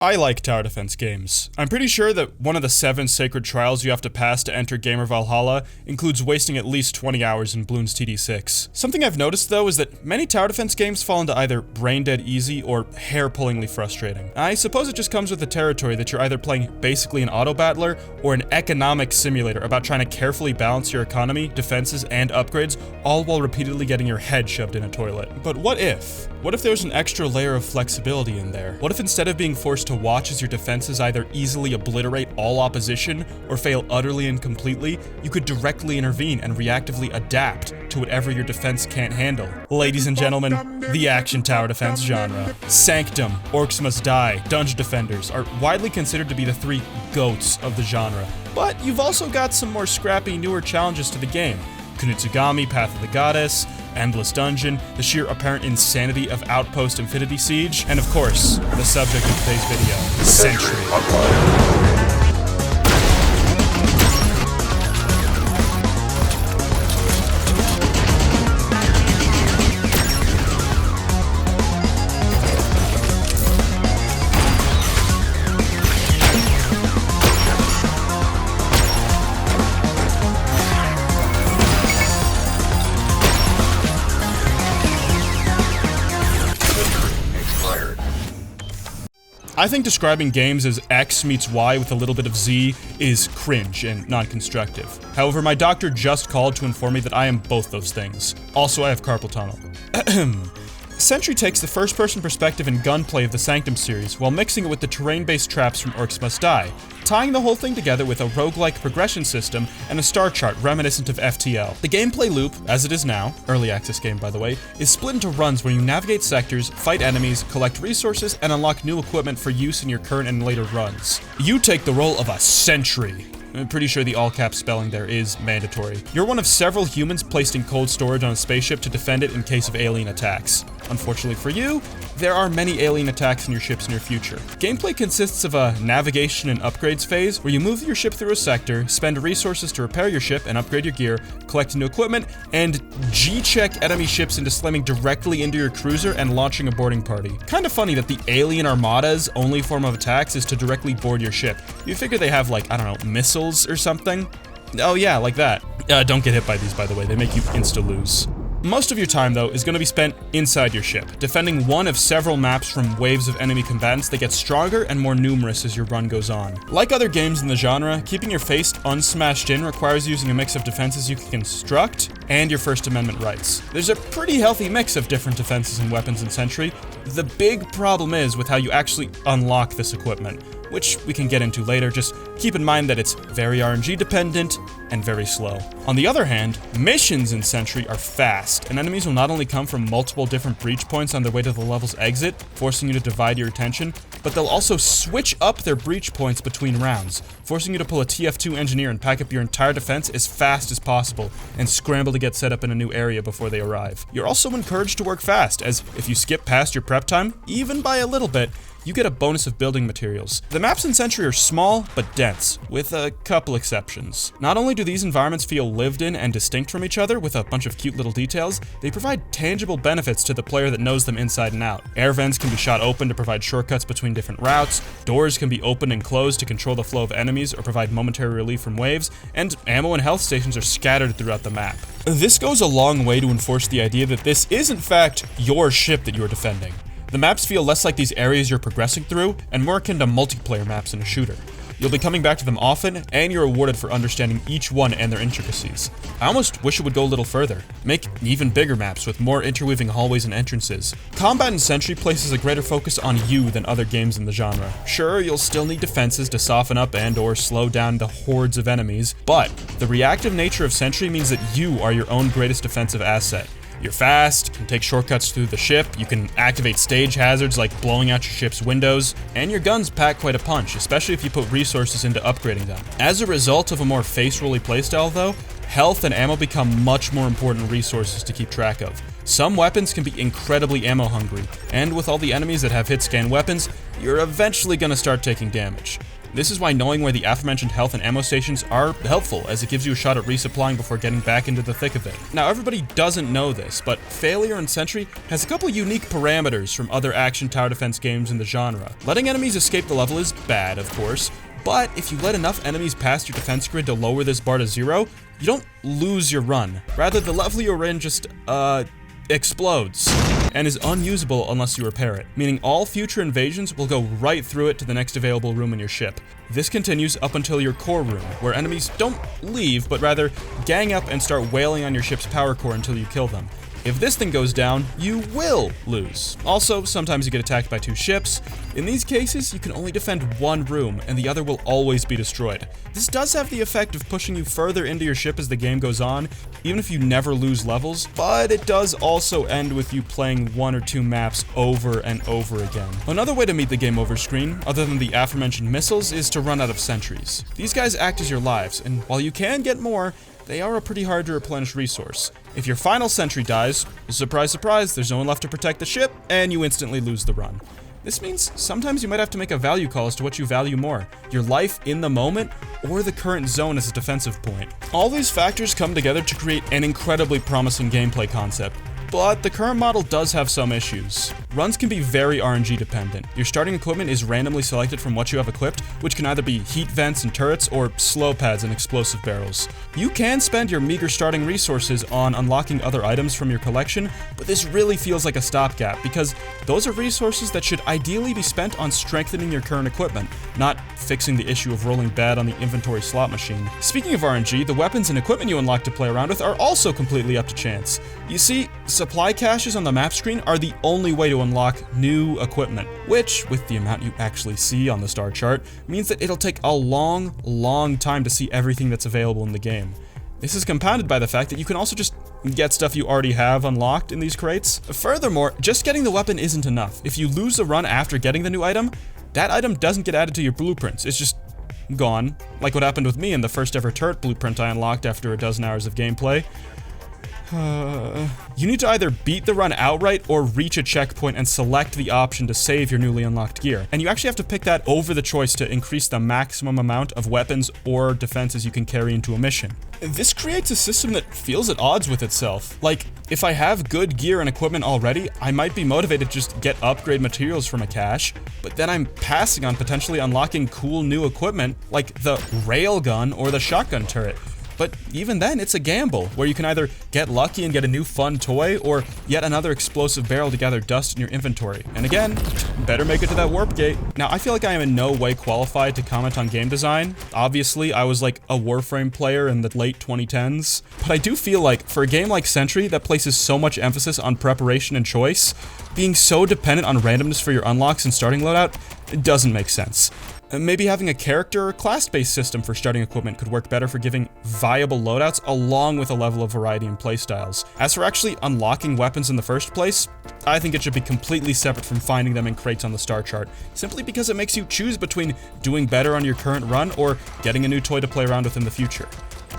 I like tower defense games. I'm pretty sure that one of the 7 sacred trials you have to pass to enter Gamer Valhalla includes wasting at least 20 hours in Bloons TD6. Something I've noticed though is that many tower defense games fall into either brain dead easy or hair-pullingly frustrating. I suppose it just comes with the territory that you're either playing basically an auto battler or an economic simulator about trying to carefully balance your economy, defenses, and upgrades, all while repeatedly getting your head shoved in a toilet. But what if? What if there's an extra layer of flexibility in there? What if instead of being forced to watch as your defenses either easily obliterate all opposition or fail utterly and completely, you could directly intervene and reactively adapt to whatever your defense can't handle? Ladies and gentlemen, the action tower defense genre. Sanctum, Orcs Must Die, Dungeon Defenders are widely considered to be the 3 GOATs of the genre. But you've also got some more scrappy, newer challenges to the game. Kunutsugami, Path of the Goddess, Endless Dungeon, the sheer apparent insanity of Outpost Infinity Siege, and of course, the subject of today's video, Sentry. I think describing games as X meets Y with a little bit of Z is cringe and non-constructive. However, my doctor just called to inform me that I am both those things. Also, I have carpal tunnel. Sentry takes the first-person perspective and gunplay of the Sanctum series while mixing it with the terrain-based traps from Orcs Must Die, tying the whole thing together with a roguelike progression system and a star chart reminiscent of FTL. The gameplay loop, as it is now, early access game by the way, is split into runs where you navigate sectors, fight enemies, collect resources, and unlock new equipment for use in your current and later runs. You take the role of a Sentry. I'm pretty sure the all-caps spelling there is mandatory. You're one of several humans placed in cold storage on a spaceship to defend it in case of alien attacks. Unfortunately for you, there are many alien attacks in your ship's near future. Gameplay consists of a navigation and upgrades phase where you move your ship through a sector, spend resources to repair your ship and upgrade your gear, collect new equipment, and G-check enemy ships into slamming directly into your cruiser and launching a boarding party. Kinda funny that the alien armada's only form of attacks is to directly board your ship. You figure they have like, I don't know, missiles or something? Oh yeah, like that. Don't get hit by these, by the way, they make you insta-lose. Most of your time, though, is going to be spent inside your ship, defending one of several maps from waves of enemy combatants that get stronger and more numerous as your run goes on. Like other games in the genre, keeping your face unsmashed in requires using a mix of defenses you can construct and your First Amendment rights. There's a pretty healthy mix of different defenses and weapons in Sentry. The big problem is with how you actually unlock this equipment, which we can get into later. Just keep in mind that it's very RNG dependent and very slow. On the other hand, missions in Sentry are fast, and enemies will not only come from multiple different breach points on their way to the level's exit, forcing you to divide your attention, but they'll also switch up their breach points between rounds, forcing you to pull a TF2 engineer and pack up your entire defense as fast as possible, and scramble to get set up in a new area before they arrive. You're also encouraged to work fast, as if you skip past your prep time, even by a little bit, you get a bonus of building materials. The maps in Sentry are small, but dense, with a couple exceptions. Not only do these environments feel lived in and distinct from each other with a bunch of cute little details, they provide tangible benefits to the player that knows them inside and out. Air vents can be shot open to provide shortcuts between different routes, doors can be opened and closed to control the flow of enemies or provide momentary relief from waves, and ammo and health stations are scattered throughout the map. This goes a long way to enforce the idea that this is in fact your ship that you're defending. The maps feel less like these areas you're progressing through, and more akin to multiplayer maps in a shooter. You'll be coming back to them often, and you're rewarded for understanding each one and their intricacies. I almost wish it would go a little further. Make even bigger maps with more interweaving hallways and entrances. Combat in Sentry places a greater focus on you than other games in the genre. Sure, you'll still need defenses to soften up and or slow down the hordes of enemies, but the reactive nature of Sentry means that you are your own greatest defensive asset. You're fast, can take shortcuts through the ship, you can activate stage hazards like blowing out your ship's windows, and your guns pack quite a punch, especially if you put resources into upgrading them. As a result of a more face-rolly playstyle though, health and ammo become much more important resources to keep track of. Some weapons can be incredibly ammo hungry, and with all the enemies that have hit scan weapons, you're eventually gonna start taking damage. This is why knowing where the aforementioned health and ammo stations are helpful, as it gives you a shot at resupplying before getting back into the thick of it. Now, everybody doesn't know this, but failure in Sentry has a couple unique parameters from other action tower defense games in the genre. Letting enemies escape the level is bad, of course, but if you let enough enemies past your defense grid to lower this bar to 0, you don't lose your run. Rather, the level you're in just, explodes and is unusable unless you repair it, meaning all future invasions will go right through it to the next available room in your ship. This continues up until your core room, where enemies don't leave, but rather gang up and start wailing on your ship's power core until you kill them. If this thing goes down, you will lose. Also, sometimes you get attacked by 2 ships. In these cases, you can only defend one room, and the other will always be destroyed. This does have the effect of pushing you further into your ship as the game goes on, even if you never lose levels, but it does also end with you playing 1 or 2 maps over and over again. Another way to meet the game over screen, other than the aforementioned missiles, is to run out of sentries. These guys act as your lives, and while you can get more, they are a pretty hard to replenish resource. If your final sentry dies, surprise surprise, there's no one left to protect the ship, and you instantly lose the run. This means sometimes you might have to make a value call as to what you value more, your life in the moment, or the current zone as a defensive point. All these factors come together to create an incredibly promising gameplay concept, but the current model does have some issues. Runs can be very RNG dependent. Your starting equipment is randomly selected from what you have equipped, which can either be heat vents and turrets or slow pads and explosive barrels. You can spend your meager starting resources on unlocking other items from your collection, but this really feels like a stopgap because those are resources that should ideally be spent on strengthening your current equipment, not fixing the issue of rolling bad on the inventory slot machine. Speaking of RNG, the weapons and equipment you unlock to play around with are also completely up to chance. You see, supply caches on the map screen are the only way to unlock new equipment, which, with the amount you actually see on the star chart, means that it'll take a long time to see everything that's available in the game. This is compounded by the fact that you can also just get stuff you already have unlocked in these crates. Furthermore, just getting the weapon isn't enough. If you lose the run after getting the new item, that item doesn't get added to your blueprints, it's just gone. Like what happened with me in the first ever turret blueprint I unlocked after a dozen hours of gameplay. You need to either beat the run outright or reach a checkpoint and select the option to save your newly unlocked gear. And you actually have to pick that over the choice to increase the maximum amount of weapons or defenses you can carry into a mission. This creates a system that feels at odds with itself. Like, if I have good gear and equipment already, I might be motivated to just get upgrade materials from a cache, but then I'm passing on potentially unlocking cool new equipment like the railgun or the shotgun turret. But even then, it's a gamble, where you can either get lucky and get a new fun toy, or yet another explosive barrel to gather dust in your inventory. And again, better make it to that warp gate. Now, I feel like I am in no way qualified to comment on game design. Obviously, I was like a Warframe player in the late 2010s. But I do feel like, for a game like Sentry that places so much emphasis on preparation and choice, being so dependent on randomness for your unlocks and starting loadout, it doesn't make sense. Maybe having a character or class-based system for starting equipment could work better for giving viable loadouts along with a level of variety in playstyles. As for actually unlocking weapons in the first place, I think it should be completely separate from finding them in crates on the star chart, simply because it makes you choose between doing better on your current run or getting a new toy to play around with in the future.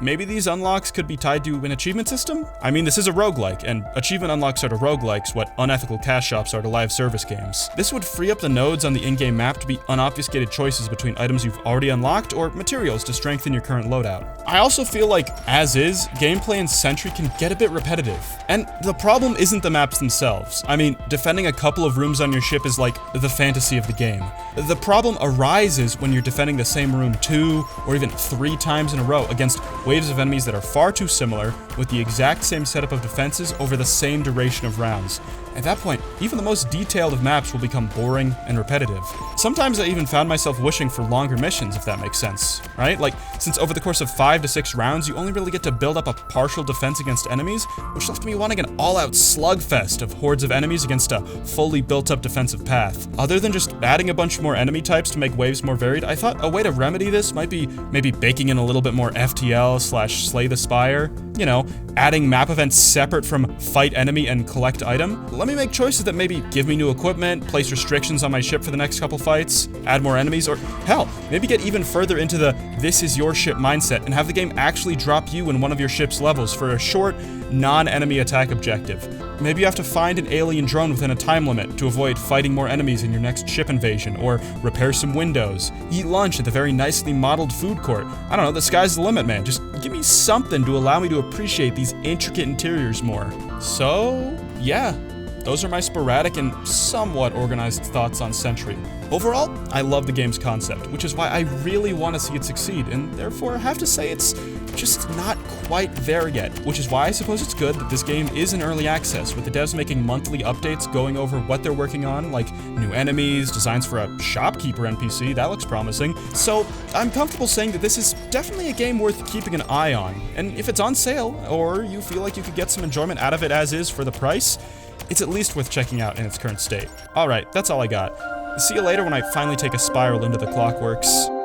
Maybe these unlocks could be tied to an achievement system? I mean, this is a roguelike, and achievement unlocks are to roguelikes what unethical cash shops are to live service games. This would free up the nodes on the in-game map to be unobfuscated choices between items you've already unlocked or materials to strengthen your current loadout. I also feel like, as is, gameplay in Sentry can get a bit repetitive. And the problem isn't the maps themselves. I mean, defending a couple of rooms on your ship is like the fantasy of the game. The problem arises when you're defending the same room 2 or even 3 times in a row against waves of enemies that are far too similar, with the exact same setup of defenses over the same duration of rounds. At that point, even the most detailed of maps will become boring and repetitive. Sometimes I even found myself wishing for longer missions, if that makes sense, right? Like, since over the course of 5 to 6 rounds, you only really get to build up a partial defense against enemies, which left me wanting an all-out slugfest of hordes of enemies against a fully built-up defensive path. Other than just adding a bunch more enemy types to make waves more varied, I thought a way to remedy this might be maybe baking in a little bit more FTL/Slay the Spire, you know, adding map events separate from fight enemy and collect item. let me make choices that maybe give me new equipment, place restrictions on my ship for the next couple fights, add more enemies, or hell, maybe get even further into the this is your ship mindset and have the game actually drop you in one of your ship's levels for a short, non-enemy attack objective. Maybe you have to find an alien drone within a time limit to avoid fighting more enemies in your next ship invasion, or repair some windows, eat lunch at the very nicely modeled food court. I don't know, the sky's the limit, man. Just give me something to allow me to appreciate these intricate interiors more. So, yeah, those are my sporadic and somewhat organized thoughts on Sentry. Overall, I love the game's concept, which is why I really want to see it succeed, and therefore I have to say it's just not quite there yet, which is why I suppose it's good that this game is in early access, with the devs making monthly updates going over what they're working on, like new enemies, designs for a shopkeeper NPC, that looks promising. So I'm comfortable saying that this is definitely a game worth keeping an eye on, and if it's on sale, or you feel like you could get some enjoyment out of it as is for the price, it's at least worth checking out in its current state. Alright, that's all I got. See you later when I finally take a spiral into the clockworks.